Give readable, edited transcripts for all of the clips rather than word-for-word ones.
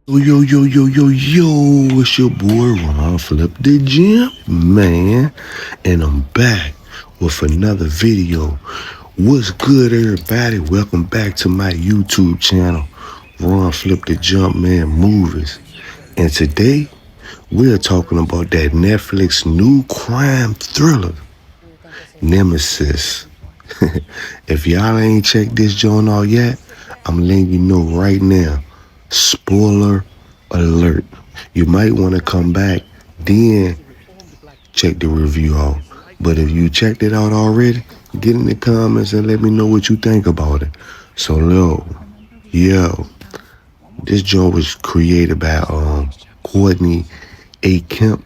Yo, it's your boy Ron Flip the Gym, man. And I'm back with another video. What's good, everybody? Welcome back to my YouTube channel, Ron Flip the Jumpman Movies. And today, we're talking about that Netflix new crime thriller, Nemesis. If y'all ain't checked this joint out yet, I'm letting you know right now. Spoiler alert. You might want to come back, then check the review out. But if you checked it out already, get in the comments and let me know what you think about it. So, yo, this joint was created by Courtney A. Kemp.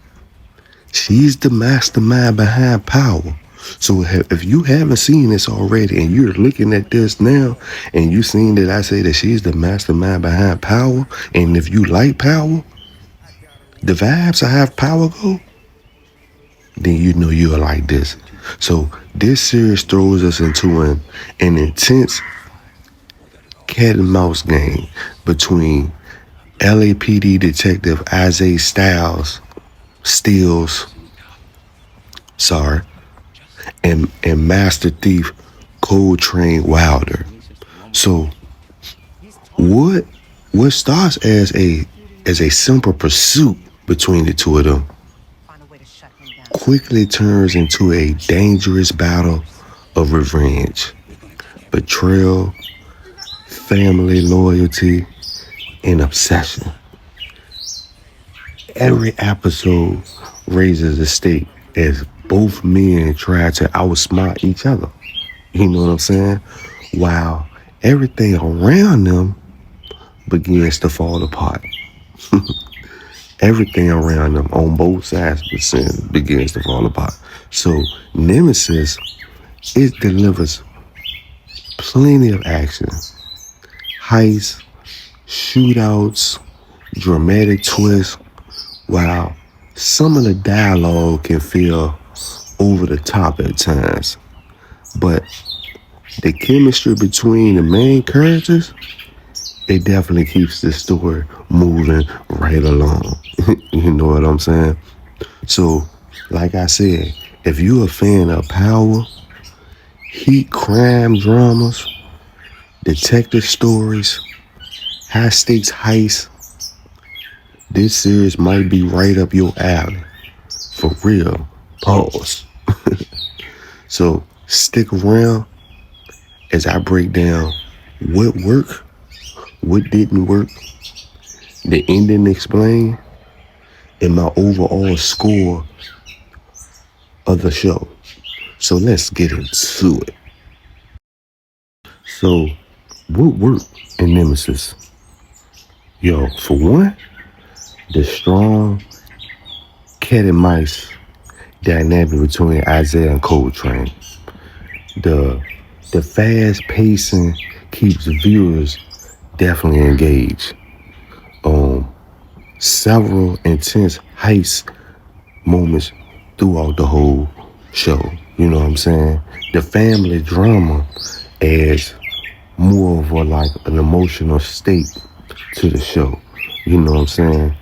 She's the mastermind behind Power. So if you haven't seen this already and you're looking at this now and you seen that I say that she's the mastermind behind Power, and if you like Power, the vibes I have Power go, then you know you'll like this. So this series throws us into an intense cat and mouse game between LAPD detective Isaiah Stiles, and master thief Coltrane Wilder. So what starts as a simple pursuit between the two of them quickly turns into a dangerous battle of revenge, betrayal, family loyalty, and obsession. Every episode raises the stake as both men try to outsmart each other. You know what I'm saying? While everything around them begins to fall apart. Everything around them on both sides begins to fall apart. So Nemesis, it delivers plenty of action, heists, shootouts, dramatic twists, while some of the dialogue can feel over the top at times. But the chemistry between the main characters, it definitely keeps the story moving right along. You know what I'm saying? So, like I said, if you're a fan of Power, heat crime dramas, detective stories, high stakes heists, this series might be right up your alley. For real. Pause. So stick around as I break down what worked, what didn't work, the ending explained, and my overall score of the show. So let's get into it. So what worked in Nemesis? Yo, for one, the strong cat and mice dynamic between Isaiah and Coltrane. The fast pacing keeps viewers definitely engaged. Several intense heist moments throughout the whole show. You know what I'm saying? The family drama adds more of an emotional state to the show. You know what I'm saying?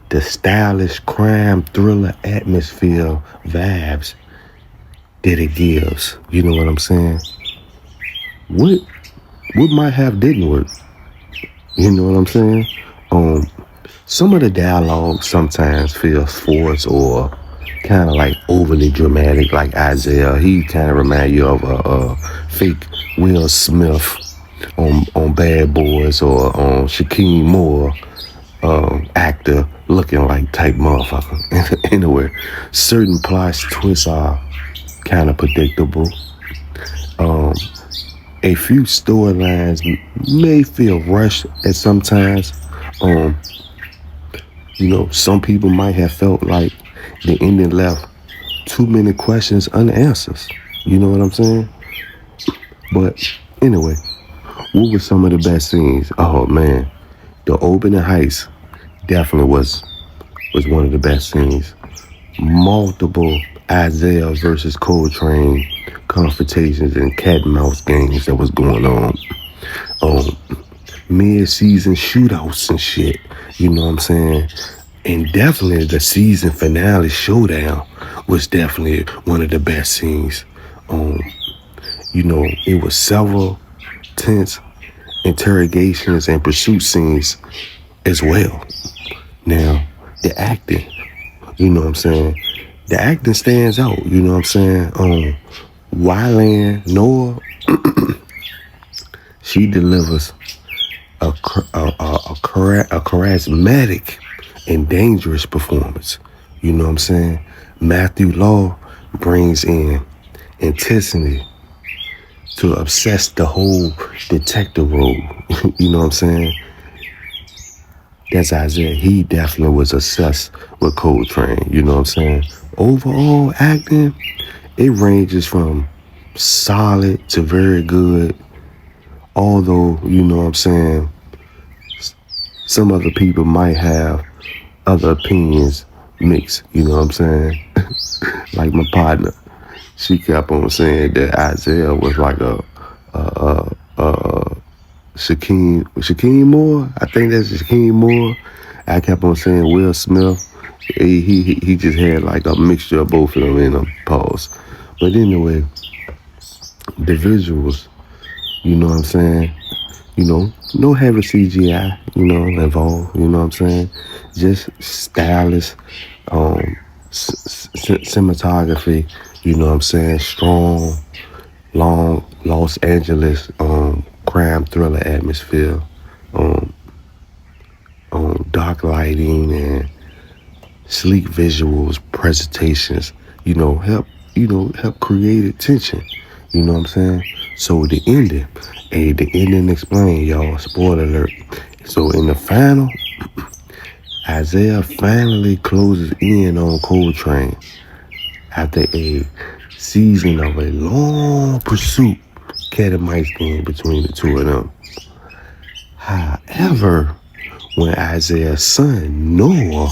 The stylish crime thriller atmosphere vibes that it gives. You know what I'm saying? What might have didn't work? You know what I'm saying? Some of the dialogue sometimes feels forced or kind of like overly dramatic, like Isaiah. He kind of remind you of a fake Will Smith on Bad Boys, or on Shaquem Moore actor looking like type motherfucker. Anyway, certain plot twists are kind of predictable. A few storylines may feel rushed at sometimes. Some people might have felt like the ending left too many questions unanswered. You know what I'm saying? But anyway, what were some of the best scenes? Oh man, the opening heist definitely was one of the best scenes. Multiple Isaiah versus Coltrane confrontations and cat and mouse games that was going on. mid-season shootouts and shit. You know what I'm saying? And definitely the season finale showdown was definitely one of the best scenes. It was several tense interrogations and pursuit scenes as well. Now, the acting, you know what I'm saying? The acting stands out, you know what I'm saying? Wyland Noah, she delivers a charismatic and dangerous performance. You know what I'm saying? Matthew Law brings in intensity to obsess the whole detective role. You know what I'm saying? That's Isaiah. He definitely was obsessed with Coltrane. You know what I'm saying? Overall acting, it ranges from solid to very good. Although, you know what I'm saying, some other people might have other opinions mixed. You know what I'm saying? Like my partner, she kept on saying that Isaiah was like a Shaquem Moore. I think that's Shaquem Moore. I kept on saying Will Smith. He just had like a mixture of both of them in a pause. But anyway, the visuals, you know what I'm saying? No heavy CGI, involved, you know what I'm saying? Just stylish, cinematography, you know what I'm saying? Strong, long Los Angeles, crime thriller atmosphere, dark lighting and sleek visuals, presentations, help create tension. You know what I'm saying? So the ending explained, y'all. Spoiler alert. So in the final, Isaiah finally closes in on Coltrane after a season of a long pursuit, cat and mouse game between the two of them. However, when Isaiah's son Noah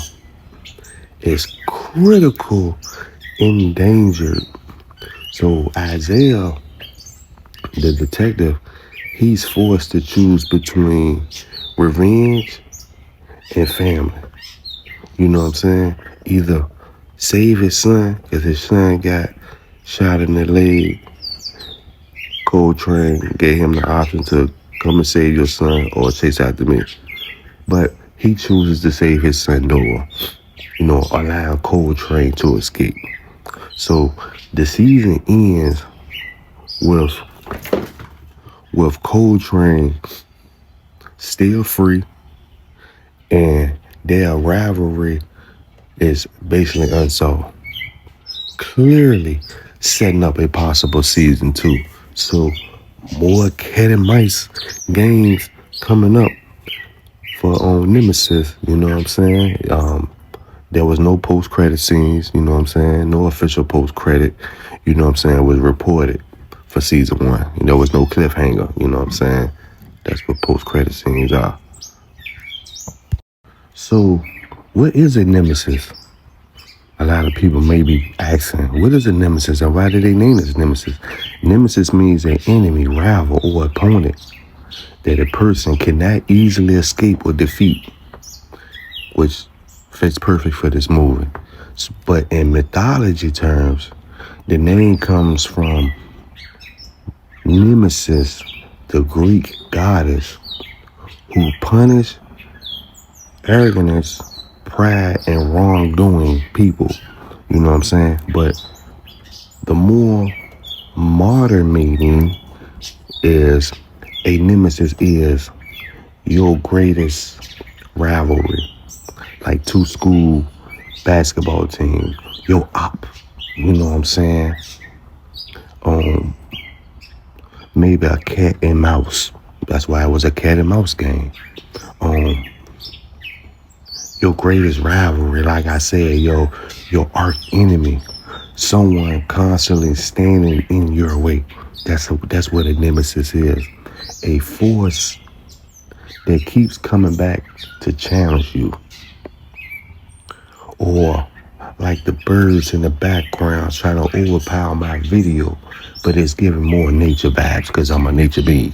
is critical endangered, so Isaiah, the detective, he's forced to choose between revenge and family. You know what I'm saying? Either save his son, because his son got shot in the leg. Coltrane gave him the option to come and save your son or chase after me. But he chooses to save his son Noah, allowing Coltrane to escape. So the season ends with Coltrane still free, and their rivalry is basically unsolved, clearly setting up a possible season 2. So more cat and mice games coming up for Nemesis. You know what I'm saying? There was no post-credit scenes, you know what I'm saying? No official post-credit, you know what I'm saying, was reported for season 1. There was no cliffhanger, you know what I'm saying? That's what post-credit scenes are. So, what is a nemesis? A lot of people may be asking, what is a nemesis and why did they name this nemesis? Nemesis means an enemy, rival, or opponent that a person cannot easily escape or defeat, which fits perfect for this movie. But in mythology terms, the name comes from Nemesis, the Greek goddess who punished arrogance, pride, and wrongdoing people. You know what I'm saying? But the more modern meaning is a nemesis is your greatest rivalry. Like two school basketball teams, your op, you know what I'm saying? Maybe a cat and mouse. That's why it was a cat and mouse game. Your greatest rivalry, like I said, your arch enemy, someone constantly standing in your way. That's what a nemesis is. A force that keeps coming back to challenge you. Or like the birds in the background trying to overpower my video, but it's giving more nature vibes because I'm a nature being.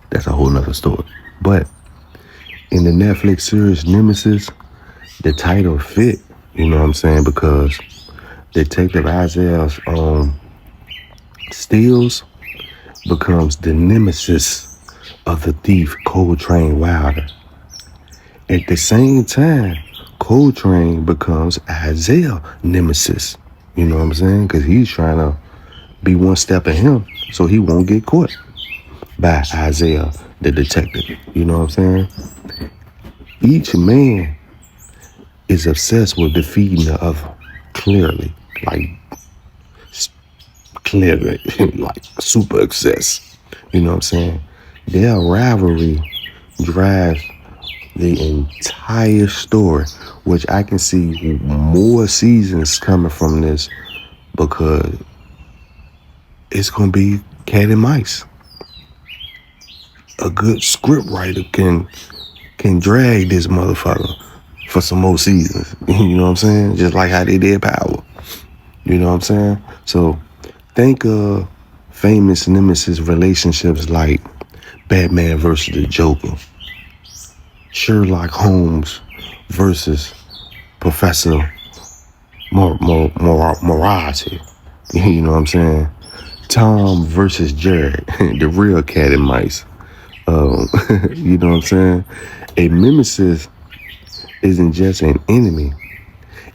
That's a whole nother story. But in the Netflix series Nemesis, the title fit, you know what I'm saying? Because Detective Isaiah's Stiles becomes the nemesis of the thief Coltrane Wilder. At the same time, Coltrane becomes Isaiah's nemesis. You know what I'm saying? Because he's trying to be one step of him so he won't get caught by Isaiah, the detective. You know what I'm saying? Each man is obsessed with defeating the other. Clearly. Clearly. Like super obsessed. You know what I'm saying? Their rivalry drives the entire story, which I can see more seasons coming from this because it's gonna be cat and mice. A good script writer can drag this motherfucker for some more seasons. You know what I'm saying? Just like how they did Power. You know what I'm saying? So think of famous nemesis relationships like Batman versus the Joker, Sherlock Holmes versus Professor Morality. You know what I'm saying? Tom versus Jared, the real cat and mice. You know what I'm saying? A nemesis isn't just an enemy.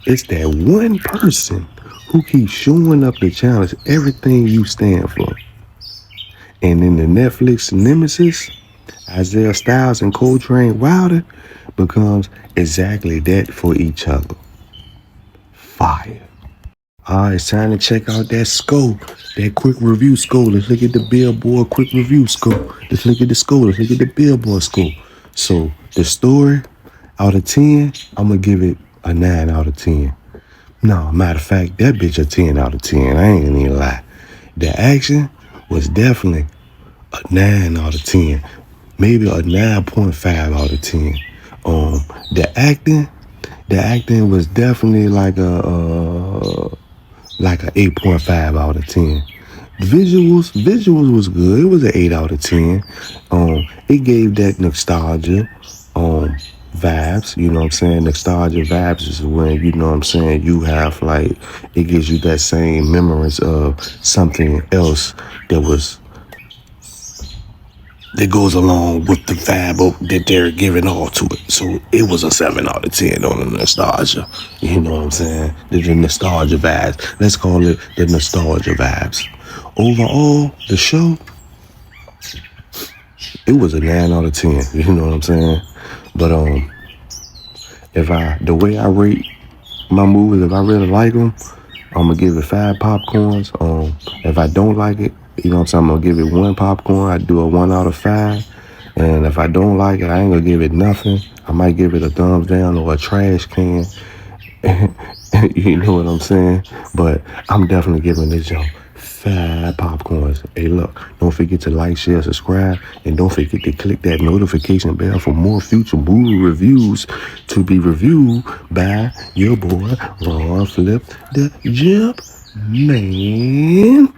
It's that one person who keeps showing up to challenge everything you stand for. And in the Netflix Nemesis, Isaiah Stiles and Coltrane Wilder becomes exactly that for each other. Fire. Alright, it's time to check out that score. That quick review score. Let's look at the Billboard quick review score. Let's look at the score. Let's look at the Billboard score. So the story, out of 10, I'm gonna give it a 9 out of 10. No, matter of fact, that bitch a 10 out of 10. I ain't gonna even lie. The action was definitely a 9 out of 10. Maybe a 9.5 out of 10. The acting was definitely like a 8.5 out of 10. Visuals was good. It was an 8 out of 10. It gave that nostalgia vibes, you know what I'm saying? Nostalgia vibes is when, you know what I'm saying, you have like, it gives you that same memories of something else that goes along with the vibe that they're giving all to it. So it was a 7 out of 10 on the nostalgia. You know what I'm saying? The nostalgia vibes. Let's call it the nostalgia vibes. Overall, the show, it was a 9 out of 10. You know what I'm saying? But the way I rate my movies, if I really like them, I'm gonna give it 5 popcorns. If I don't like it, you know what I'm saying, I'm gonna give it 1 popcorn. I do a 1 out of 5. And if I don't like it, I ain't gonna give it nothing. I might give it a thumbs down or a trash can. You know what I'm saying? But I'm definitely giving this joint 5 popcorns. Hey, look, don't forget to like, share, subscribe, and don't forget to click that notification bell for more future movie reviews to be reviewed by your boy, Ron Flip the Jumpman.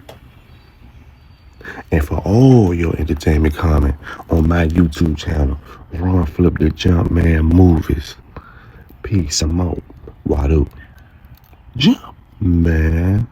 And for all your entertainment comment on my YouTube channel, Ron Flip the Jumpman Movies. Peace. I'm out. Wadu. Jump, man.